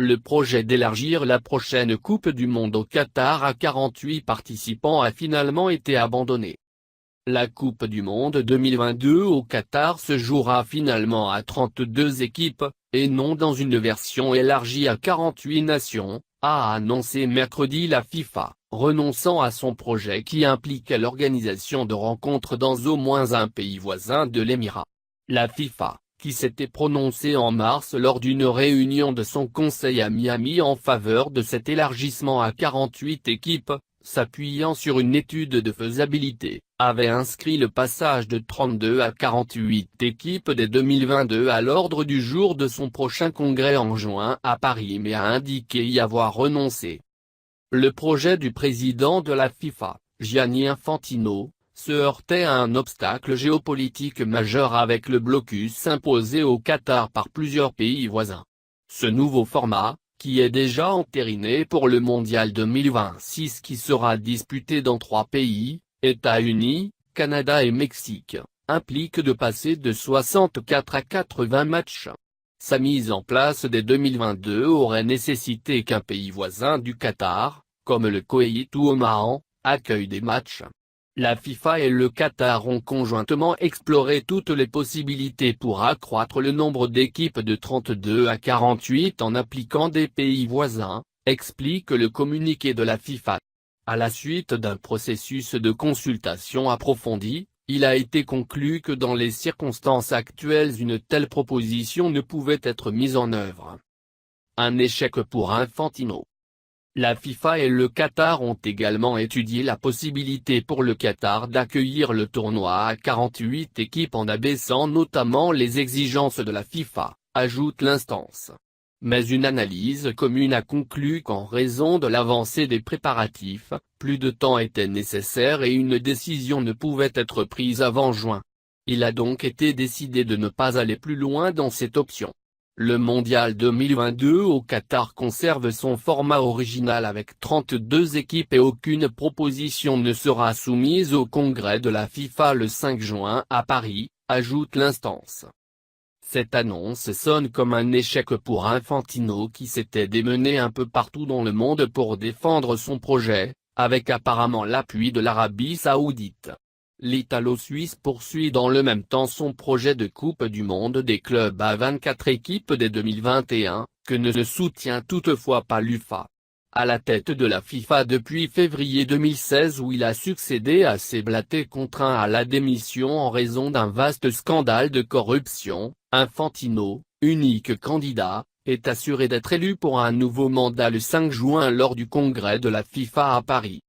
Le projet d'élargir la prochaine Coupe du Monde au Qatar à 48 participants a finalement été abandonné. La Coupe du Monde 2022 au Qatar se jouera finalement à 32 équipes, et non dans une version élargie à 48 nations, a annoncé mercredi la FIFA, renonçant à son projet qui impliquait l'organisation de rencontres dans au moins un pays voisin de l'Émirat. La FIFA, qui s'était prononcée en mars lors d'une réunion de son conseil à Miami en faveur de cet élargissement à 48 équipes, s'appuyant sur une étude de faisabilité, avait inscrit le passage de 32 à 48 équipes dès 2022 à l'ordre du jour de son prochain congrès en juin à Paris mais a indiqué y avoir renoncé. Le projet du président de la FIFA, Gianni Infantino, se heurtait à un obstacle géopolitique majeur avec le blocus imposé au Qatar par plusieurs pays voisins. Ce nouveau format, qui est déjà entériné pour le mondial 2026 qui sera disputé dans 3 pays, États-Unis, Canada et Mexique, implique de passer de 64 à 80 matchs. Sa mise en place dès 2022 aurait nécessité qu'un pays voisin du Qatar, comme le Koweït ou Oman, accueille des matchs. La FIFA et le Qatar ont conjointement exploré toutes les possibilités pour accroître le nombre d'équipes de 32 à 48 en appliquant des pays voisins, explique le communiqué de la FIFA. À la suite d'un processus de consultation approfondi, il a été conclu que dans les circonstances actuelles une telle proposition ne pouvait être mise en œuvre. Un échec pour Infantino. La FIFA et le Qatar ont également étudié la possibilité pour le Qatar d'accueillir le tournoi à 48 équipes en abaissant notamment les exigences de la FIFA, ajoute l'instance. Mais une analyse commune a conclu qu'en raison de l'avancée des préparatifs, plus de temps était nécessaire et une décision ne pouvait être prise avant juin. Il a donc été décidé de ne pas aller plus loin dans cette option. Le mondial 2022 au Qatar conserve son format original avec 32 équipes et aucune proposition ne sera soumise au congrès de la FIFA le 5 juin à Paris, ajoute l'instance. Cette annonce sonne comme un échec pour Infantino qui s'était démené un peu partout dans le monde pour défendre son projet, avec apparemment l'appui de l'Arabie Saoudite. L'Italo-Suisse poursuit dans le même temps son projet de Coupe du Monde des clubs à 24 équipes dès 2021, que ne soutient toutefois pas l'UFA. À la tête de la FIFA depuis février 2016 où il a succédé à ses Blatter contraint à la démission en raison d'un vaste scandale de corruption, Infantino, unique candidat, est assuré d'être élu pour un nouveau mandat le 5 juin lors du congrès de la FIFA à Paris.